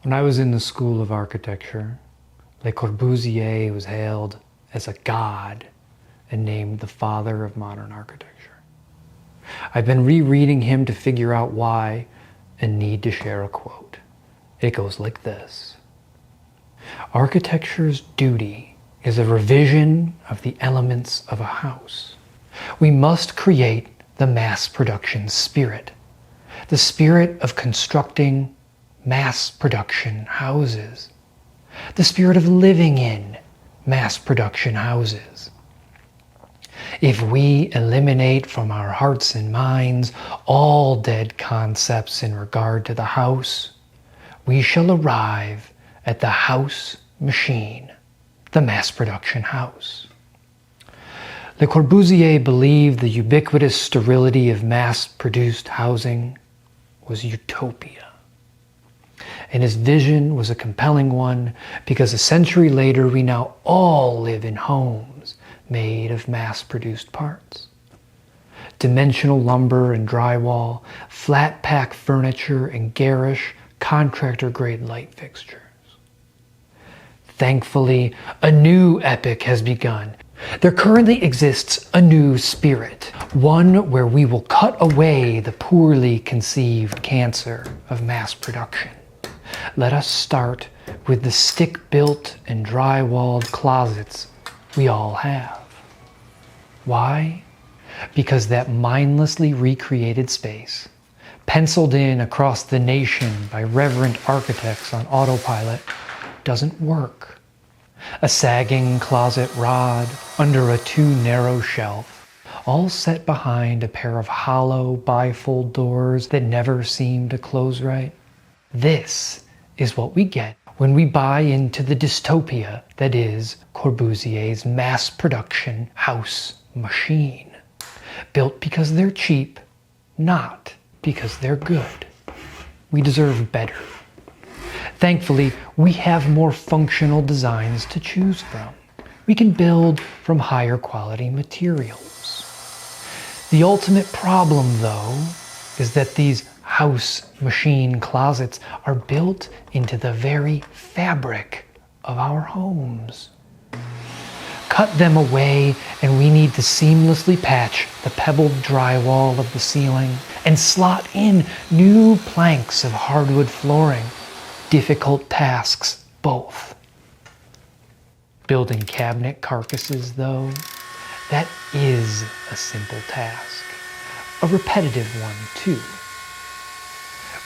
When I was in the School of Architecture, Le Corbusier was hailed as a god and named the father of modern architecture. I've been rereading him to figure out why and need to share a quote. It goes like this. Architecture's duty is a revision of the elements of a house. We must create the mass production spirit, the spirit of constructing mass production houses, the spirit of living in mass production houses. If we eliminate from our hearts and minds all dead concepts in regard to the house, we shall arrive at the house machine, the mass production house. Le Corbusier believed the ubiquitous sterility of mass-produced housing was utopia. And his vision was a compelling one because a century later we now all live in homes made of mass-produced parts. Dimensional lumber and drywall, flat-pack furniture, and garish contractor-grade light fixtures. Thankfully, a new epoch has begun. There currently exists a new spirit, one where we will cut away the poorly conceived cancer of mass production. Let us start with the stick-built and dry-walled closets we all have. Why? Because that mindlessly recreated space, penciled in across the nation by reverent architects on autopilot, doesn't work. A sagging closet rod under a too narrow shelf, all set behind a pair of hollow bifold doors that never seem to close right. This is what we get when we buy into the dystopia that is Corbusier's mass production house machine. Built because they're cheap, not because they're good. We deserve better. Thankfully, we have more functional designs to choose from. We can build from higher quality materials. The ultimate problem, though, is that these house machine closets are built into the very fabric of our homes. Cut them away and we need to seamlessly patch the pebbled drywall of the ceiling and slot in new planks of hardwood flooring. Difficult tasks, both. Building cabinet carcasses, though, that is a simple task. A repetitive one, too.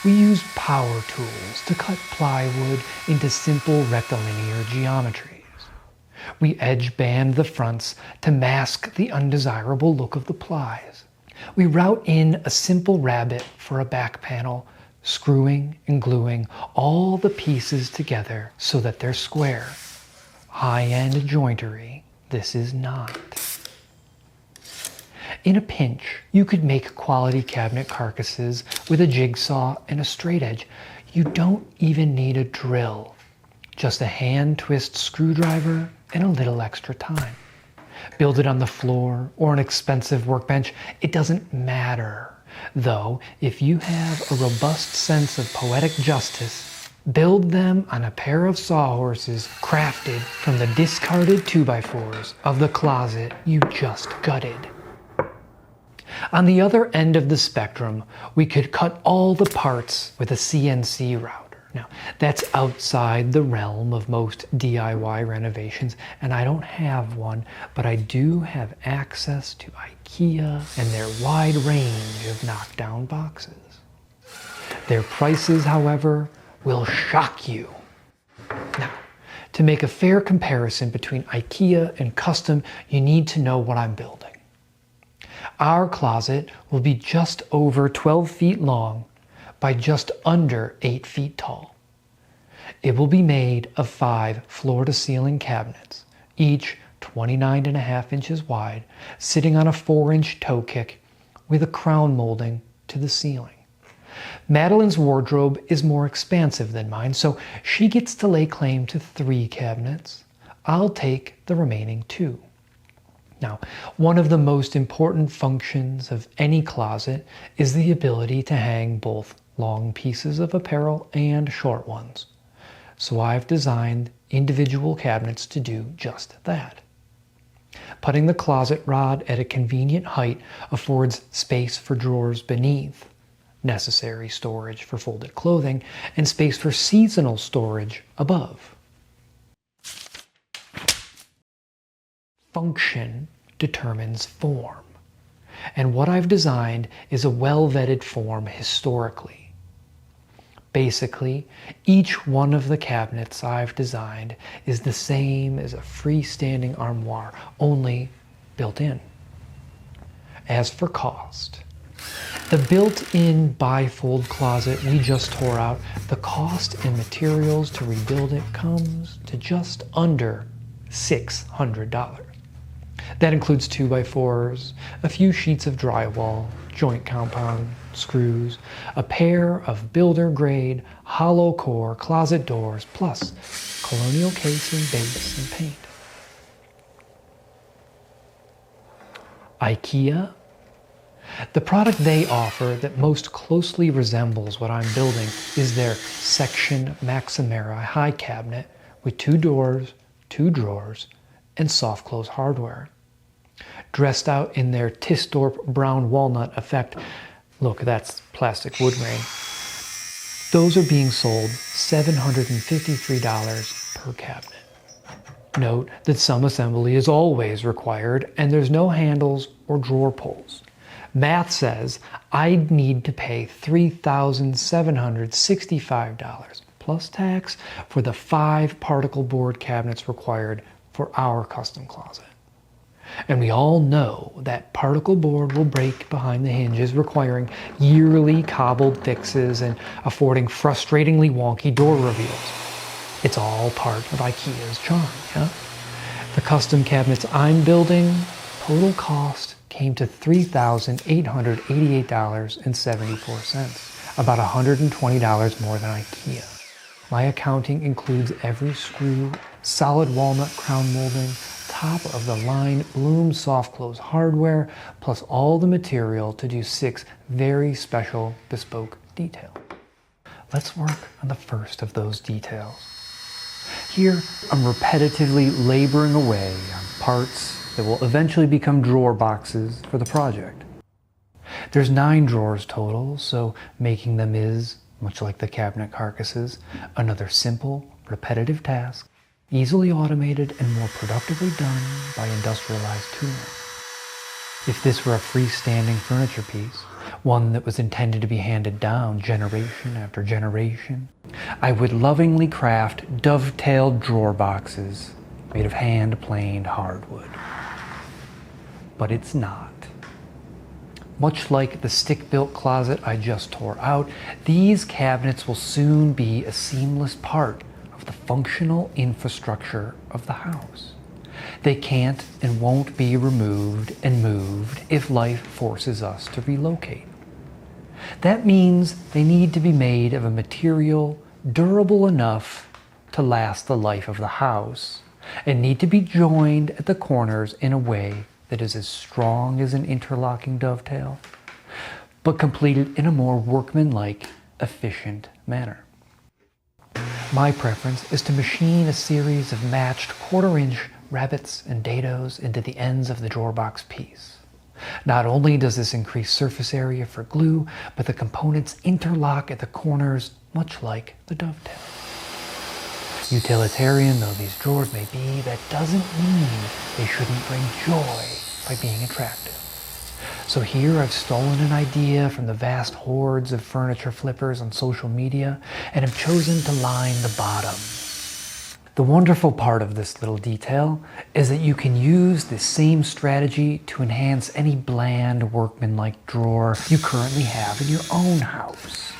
We use power tools to cut plywood into simple rectilinear geometries. We edge band the fronts to mask the undesirable look of the plies. We route in a simple rabbet for a back panel, screwing and gluing all the pieces together so that they're square. High-end jointery, this is not. In a pinch, you could make quality cabinet carcasses with a jigsaw and a straight edge. You don't even need a drill, just a hand twist screwdriver and a little extra time. Build it on the floor or an expensive workbench, it doesn't matter. Though, if you have a robust sense of poetic justice, build them on a pair of sawhorses crafted from the discarded 2x4s of the closet you just gutted. On the other end of the spectrum, we could cut all the parts with a CNC router. Now, that's outside the realm of most DIY renovations, and I don't have one, but I do have access to Ikea and their wide range of knockdown boxes. Their prices, however, will shock you. Now, to make a fair comparison between Ikea and custom, you need to know what I'm building. Our closet will be just over 12 feet long by just under 8 feet tall. It will be made of 5 floor-to-ceiling cabinets, each 29.5 inches wide, sitting on a 4-inch toe kick with a crown molding to the ceiling. Madeline's wardrobe is more expansive than mine, so she gets to lay claim to 3 cabinets. I'll take the remaining 2. Now, one of the most important functions of any closet is the ability to hang both long pieces of apparel and short ones. so I've designed individual cabinets to do just that. Putting the closet rod at a convenient height affords space for drawers beneath, necessary storage for folded clothing, and space for seasonal storage above. Function determines form, and what I've designed is a well-vetted form historically. Basically, each one of the cabinets I've designed is the same as a freestanding armoire, only built in. As for cost, the built-in bifold closet we just tore out, the cost and materials to rebuild it comes to just under $600. That includes 2x4s, a few sheets of drywall, joint compound, screws, a pair of builder-grade hollow core closet doors, plus colonial casing, base, and paint. Ikea. The product they offer that most closely resembles what I'm building is their Section Maximera high cabinet with 2 doors, 2 drawers, and soft close hardware. Dressed out in their Tisdorp brown walnut effect, look, that's plastic wood grain. Those are being sold $753 per cabinet. Note that some assembly is always required and there's no handles or drawer pulls. Math says I'd need to pay $3,765 plus tax for the 5 particle board cabinets required for our custom closet. And we all know that particle board will break behind the hinges, requiring yearly cobbled fixes and affording frustratingly wonky door reveals. It's all part of IKEA's charm, yeah? The custom cabinets I'm building, total cost came to $3,888.74, about $120 more than IKEA. My accounting includes every screw, solid walnut crown molding, top of the line Bloom soft close hardware, plus all the material to do 6 very special bespoke details. Let's work on the first of those details. Here, I'm repetitively laboring away on parts that will eventually become drawer boxes for the project. There's 9 drawers total, so making them is, much like the cabinet carcasses, another simple, repetitive task, easily automated and more productively done by industrialized tooling. If this were a freestanding furniture piece, one that was intended to be handed down generation after generation, I would lovingly craft dovetailed drawer boxes made of hand-planed hardwood. But it's not. Much like the stick-built closet I just tore out, these cabinets will soon be a seamless part of the functional infrastructure of the house. They can't and won't be removed and moved if life forces us to relocate. That means they need to be made of a material durable enough to last the life of the house and need to be joined at the corners in a way that is as strong as an interlocking dovetail, but completed in a more workmanlike, efficient manner. My preference is to machine a series of matched 1/4-inch rabbets and dados into the ends of the drawer box piece. Not only does this increase surface area for glue, but the components interlock at the corners much like the dovetail. Utilitarian though these drawers may be, that doesn't mean they shouldn't bring joy by being attractive. So here I've stolen an idea from the vast hordes of furniture flippers on social media and have chosen to line the bottom. The wonderful part of this little detail is that you can use this same strategy to enhance any bland workmanlike drawer you currently have in your own house.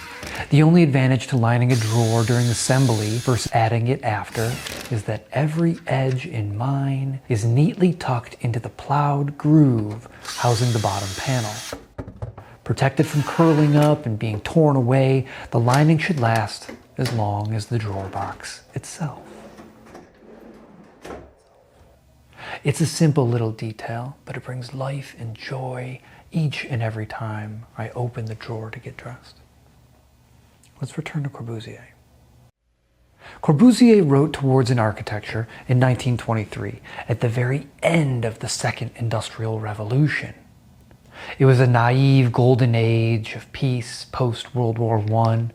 The only advantage to lining a drawer during assembly versus adding it after is that every edge in mine is neatly tucked into the plowed groove housing the bottom panel. Protected from curling up and being torn away, the lining should last as long as the drawer box itself. It's a simple little detail, but it brings life and joy each and every time I open the drawer to get dressed. Let's return to Corbusier. Corbusier wrote towards an architecture in 1923 at the very end of the Second Industrial Revolution. It was a naive golden age of peace post-World War I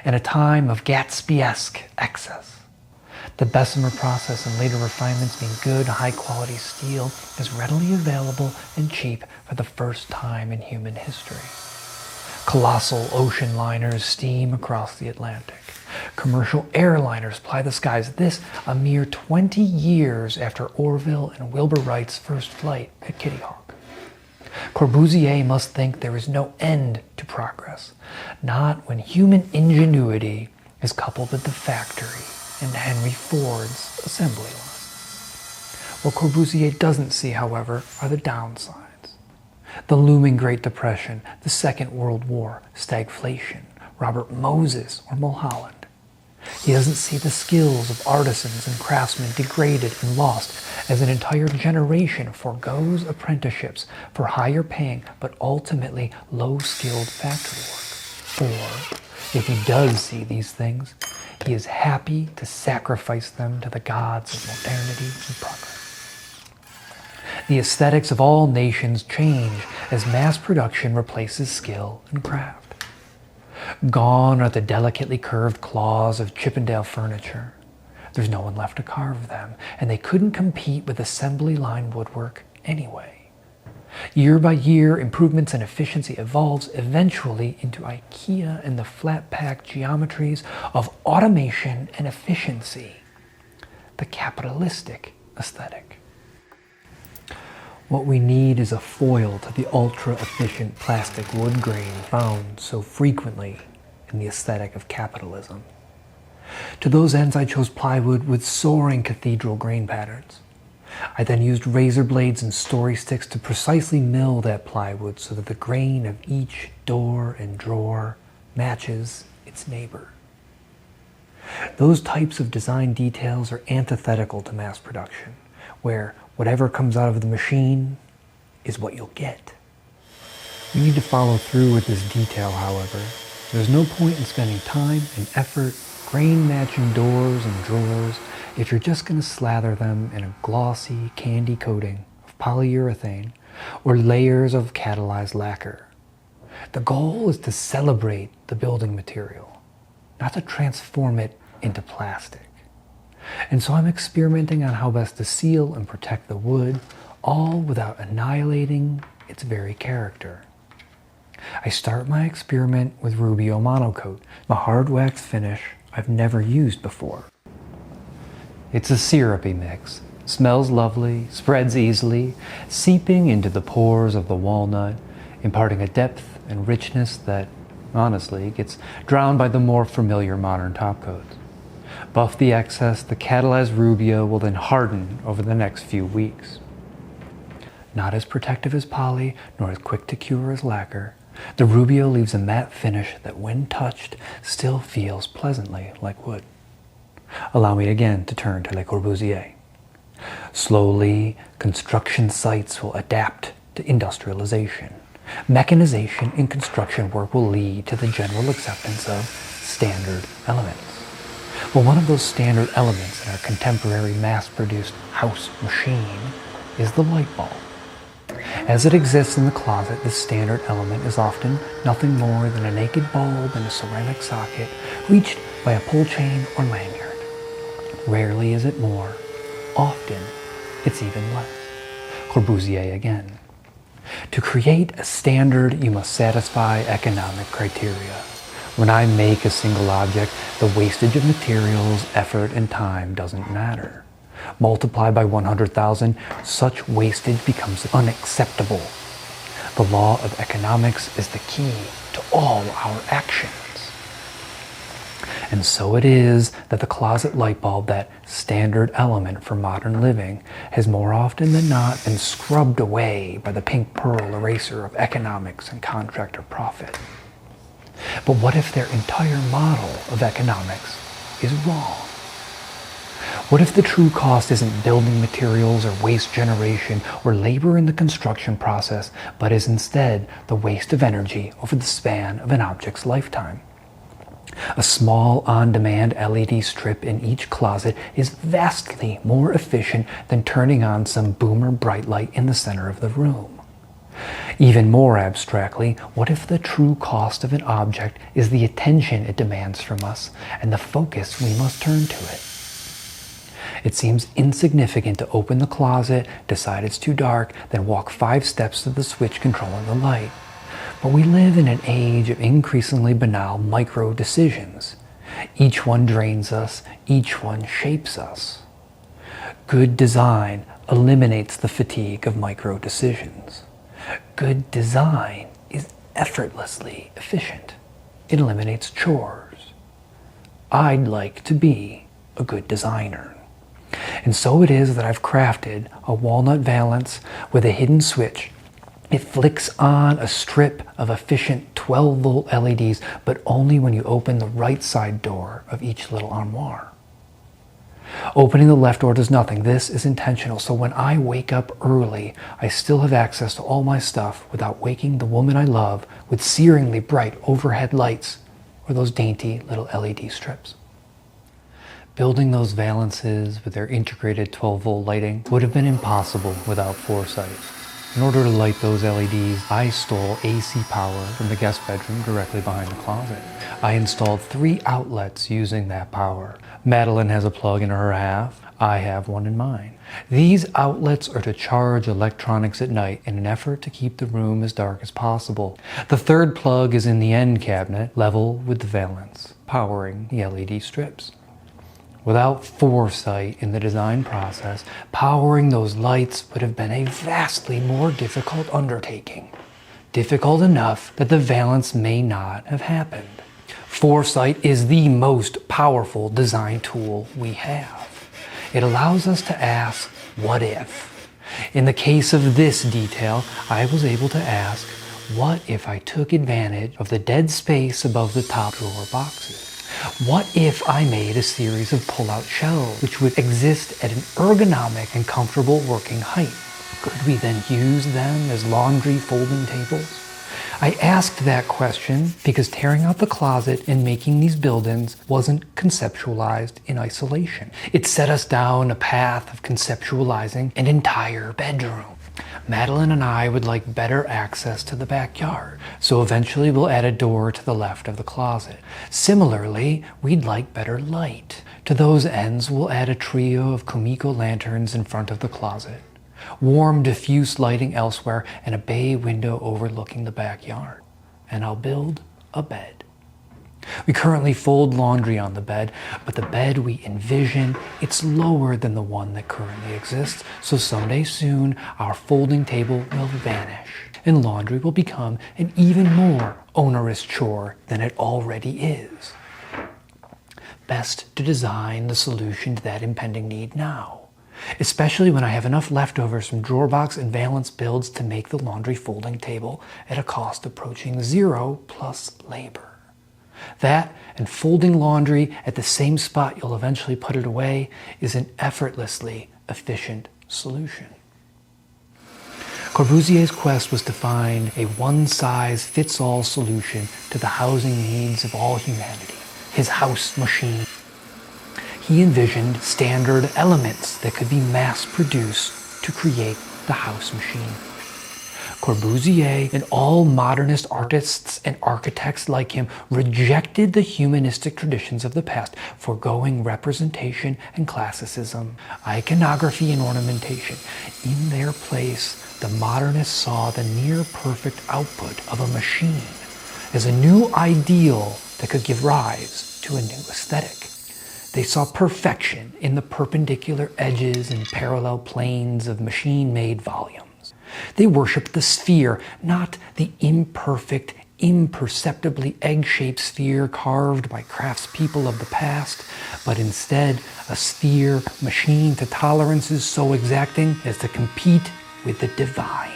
and a time of Gatsby-esque excess. The Bessemer process and later refinements mean good, high-quality steel is readily available and cheap for the first time in human history. Colossal ocean liners steam across the Atlantic. Commercial airliners ply the skies. This a mere 20 years after Orville and Wilbur Wright's first flight at Kitty Hawk. Corbusier must think there is no end to progress, not when human ingenuity is coupled with the factory and Henry Ford's assembly line. What Corbusier doesn't see, however, are the downsides. The looming Great Depression, the Second World War, stagflation, Robert Moses or Mulholland. He doesn't see the skills of artisans and craftsmen degraded and lost as an entire generation forgoes apprenticeships for higher paying but ultimately low-skilled factory work. Or, if he does see these things, he is happy to sacrifice them to the gods of modernity and progress. The aesthetics of all nations change as mass production replaces skill and craft. Gone are the delicately curved claws of Chippendale furniture. There's no one left to carve them, and they couldn't compete with assembly line woodwork anyway. Year by year, improvements in efficiency evolves eventually into Ikea and the flat-pack geometries of automation and efficiency, the capitalistic aesthetic. What we need is a foil to the ultra-efficient plastic wood grain found so frequently in the aesthetic of capitalism. To those ends, I chose plywood with soaring cathedral grain patterns. I then used razor blades and story sticks to precisely mill that plywood so that the grain of each door and drawer matches its neighbor. Those types of design details are antithetical to mass production, where whatever comes out of the machine is what you'll get. You need to follow through with this detail, however. There's no point in spending time and effort grain matching doors and drawers if you're just going to slather them in a glossy candy coating of polyurethane or layers of catalyzed lacquer. The goal is to celebrate the building material, not to transform it into plastic. And so I'm experimenting on how best to seal and protect the wood, all without annihilating its very character. I start my experiment with Rubio Monocoat, a hard wax finish I've never used before. It's a syrupy mix, smells lovely, spreads easily, seeping into the pores of the walnut, imparting a depth and richness that, honestly, gets drowned by the more familiar modern top coats. Buff the excess, the catalyzed Rubio will then harden over the next few weeks. Not as protective as poly, nor as quick to cure as lacquer, the Rubio leaves a matte finish that when touched still feels pleasantly like wood. Allow me again to turn to Le Corbusier. Slowly, construction sites will adapt to industrialization. Mechanization in construction work will lead to the general acceptance of standard elements. Well, one of those standard elements in our contemporary mass-produced house machine is the light bulb. As it exists in the closet, this standard element is often nothing more than a naked bulb in a ceramic socket reached by a pull chain or lanyard. Rarely is it more. Often, it's even less. Corbusier again. To create a standard, you must satisfy economic criteria. When I make a single object, the wastage of materials, effort, and time doesn't matter. Multiply by 100,000, such wastage becomes unacceptable. The law of economics is the key to all our actions. And so it is that the closet light bulb, that standard element for modern living, has more often than not been scrubbed away by the pink pearl eraser of economics and contractor profit. But what if their entire model of economics is wrong? What if the true cost isn't building materials or waste generation or labor in the construction process, but is instead the waste of energy over the span of an object's lifetime? A small on-demand LED strip in each closet is vastly more efficient than turning on some boomer bright light in the center of the room. Even more abstractly, what if the true cost of an object is the attention it demands from us and the focus we must turn to it? It seems insignificant to open the closet, decide it's too dark, then walk 5 steps to the switch controlling the light. But we live in an age of increasingly banal micro decisions. Each one drains us, each one shapes us. Good design eliminates the fatigue of micro decisions. Good design is effortlessly efficient. It eliminates chores. I'd like to be a good designer. And so it is that I've crafted a walnut valance with a hidden switch. It flicks on a strip of efficient 12-volt LEDs, but only when you open the right side door of each little armoire. Opening the left door does nothing. This is intentional, so when I wake up early, I still have access to all my stuff without waking the woman I love with searingly bright overhead lights or those dainty little LED strips. Building those valances with their integrated 12-volt lighting would have been impossible without foresight. In order to light those LEDs, I stole AC power from the guest bedroom directly behind the closet. I installed 3 outlets using that power. Madeline has a plug in her half. I have one in mine. These outlets are to charge electronics at night in an effort to keep the room as dark as possible. The 3rd plug is in the end cabinet, level with the valance, powering the LED strips. Without foresight in the design process, powering those lights would have been a vastly more difficult undertaking. Difficult enough that the valance may not have happened. Foresight is the most powerful design tool we have. It allows us to ask, what if? In the case of this detail, I was able to ask, what if I took advantage of the dead space above the top drawer boxes? What if I made a series of pull-out shelves which would exist at an ergonomic and comfortable working height? Could we then use them as laundry folding tables? I asked that question because tearing out the closet and making these build-ins wasn't conceptualized in isolation. It set us down a path of conceptualizing an entire bedroom. Madeline and I would like better access to the backyard, so eventually we'll add a door to the left of the closet. Similarly, we'd like better light. To those ends, we'll add a trio of Comico lanterns in front of the closet, warm diffuse lighting elsewhere, and a bay window overlooking the backyard. And I'll build a bed. We currently fold laundry on the bed, but the bed we envision, it's lower than the one that currently exists, so someday soon our folding table will vanish and laundry will become an even more onerous chore than it already is. Best to design the solution to that impending need now, especially when I have enough leftovers from drawer box and valance builds to make the laundry folding table at a cost approaching 0 plus labor. That and folding laundry at the same spot you'll eventually put it away is an effortlessly efficient solution. Corbusier's quest was to find a one-size-fits-all solution to the housing needs of all humanity, his house machine. He envisioned standard elements that could be mass-produced to create the house machine. Corbusier and all modernist artists and architects like him rejected the humanistic traditions of the past, foregoing representation and classicism, iconography and ornamentation. In their place, the modernists saw the near-perfect output of a machine as a new ideal that could give rise to a new aesthetic. They saw perfection in the perpendicular edges and parallel planes of machine-made volumes. They worshipped the sphere, not the imperfect, imperceptibly egg-shaped sphere carved by craftspeople of the past, but instead a sphere machined to tolerances so exacting as to compete with the divine.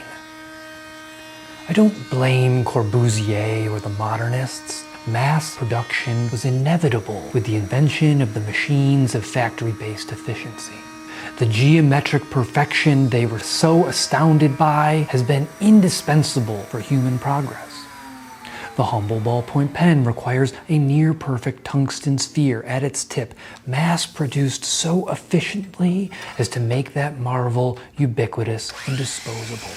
I don't blame Corbusier or the modernists. Mass production was inevitable with the invention of the machines of factory-based efficiency. The geometric perfection they were so astounded by has been indispensable for human progress. The humble ballpoint pen requires a near-perfect tungsten sphere at its tip, mass-produced so efficiently as to make that marvel ubiquitous and disposable.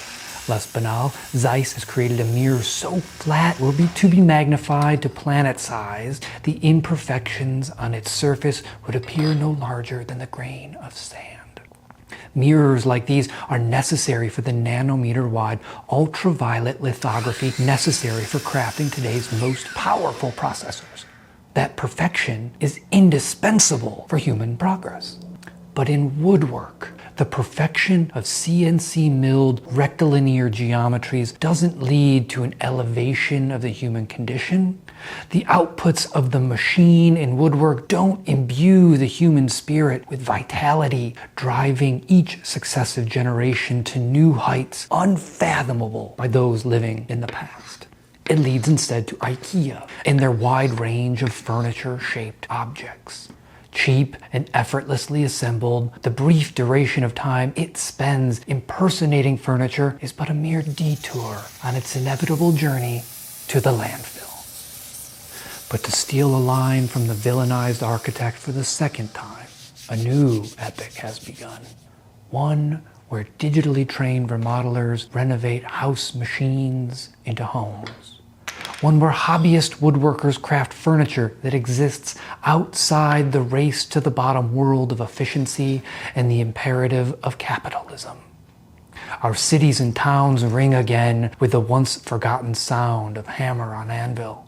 Less banal, Zeiss has created a mirror so flat it will be to be magnified to planet size. The imperfections on its surface would appear no larger than the grain of sand. Mirrors like these are necessary for the nanometer-wide ultraviolet lithography necessary for crafting today's most powerful processors. That perfection is indispensable for human progress. But in woodwork, the perfection of CNC milled rectilinear geometries doesn't lead to an elevation of the human condition. The outputs of the machine in woodwork don't imbue the human spirit with vitality, driving each successive generation to new heights unfathomable by those living in the past. It leads instead to Ikea and their wide range of furniture-shaped objects. Cheap and effortlessly assembled, the brief duration of time it spends impersonating furniture is but a mere detour on its inevitable journey to the landfill. But to steal a line from the villainized architect for the second time, a new epic has begun. One where digitally trained remodelers renovate house machines into homes. One where hobbyist woodworkers craft furniture that exists outside the race to the bottom world of efficiency and the imperative of capitalism. Our cities and towns ring again with the once forgotten sound of hammer on anvil.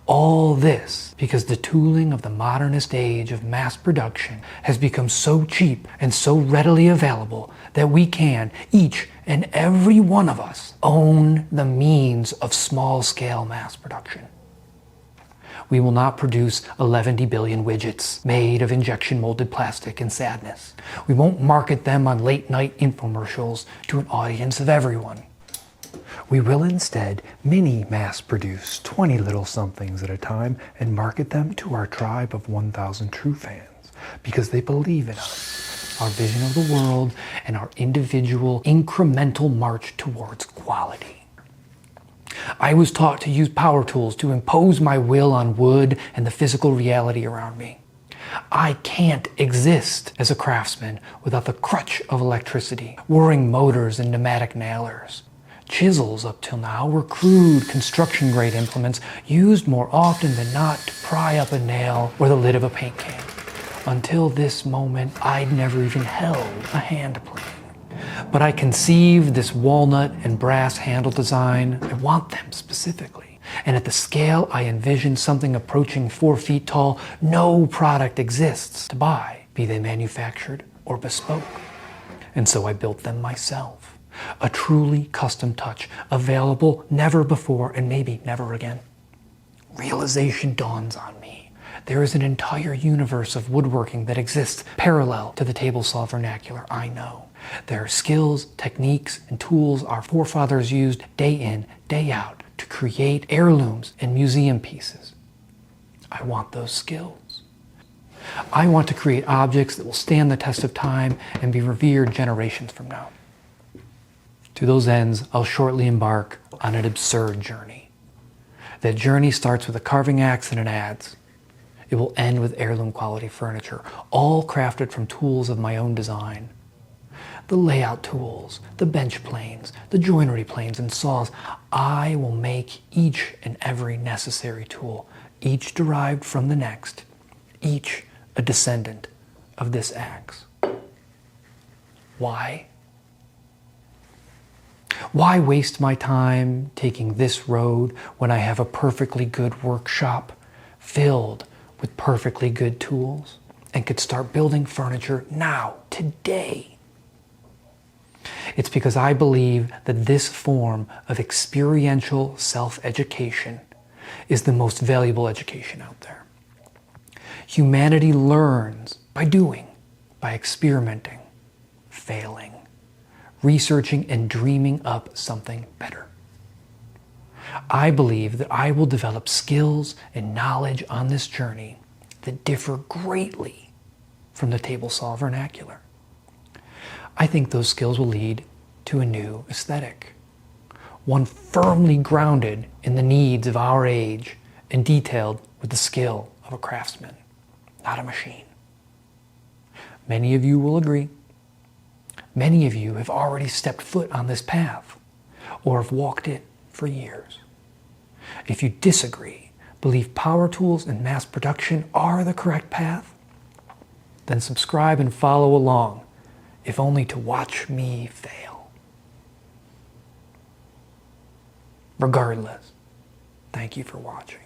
All this because the tooling of the modernist age of mass production has become so cheap and so readily available that we can, each and every one of us, own the means of small-scale mass production. We will not produce 11 billion widgets made of injection molded plastic and sadness. We won't market them on late-night infomercials to an audience of everyone. We will instead mass produce 20 little somethings at a time and market them to our tribe of 1,000 true fans because they believe in us, our vision of the world, and our individual incremental march towards quality. I was taught to use power tools to impose my will on wood and the physical reality around me. I can't exist as a craftsman without the crutch of electricity, whirring motors and pneumatic nailers. Chisels up till now were crude construction-grade implements used more often than not to pry up a nail or the lid of a paint can. Until this moment, I'd never even held a hand plane. But I conceived this walnut and brass handle design. I want them specifically. And at the scale I envision something approaching 4 feet tall, no product exists to buy, be they manufactured or bespoke. And so I built them myself. A truly custom touch, available never before and maybe never again. Realization dawns on me. There is an entire universe of woodworking that exists parallel to the table saw vernacular I know. There are skills, techniques, and tools our forefathers used day in, day out to create heirlooms and museum pieces. I want those skills. I want to create objects that will stand the test of time and be revered generations from now. To those ends, I'll shortly embark on an absurd journey. That journey starts with a carving axe and an adze. It will end with heirloom quality furniture, all crafted from tools of my own design. The layout tools, the bench planes, the joinery planes and saws, I will make each and every necessary tool, each derived from the next, each a descendant of this axe. Why? Why waste my time taking this road when I have a perfectly good workshop filled with perfectly good tools and could start building furniture now, today? It's because I believe that this form of experiential self-education is the most valuable education out there. Humanity learns by doing, by experimenting, failing, researching and dreaming up something better. I believe that I will develop skills and knowledge on this journey that differ greatly from the table saw vernacular. I think those skills will lead to a new aesthetic. one firmly grounded in the needs of our age and detailed with the skill of a craftsman, not a machine. Many of you will agree. Many of you have already stepped foot on this path or have walked it for years. If you disagree, believe power tools and mass production are the correct path, then subscribe and follow along, if only to watch me fail. Regardless, thank you for watching.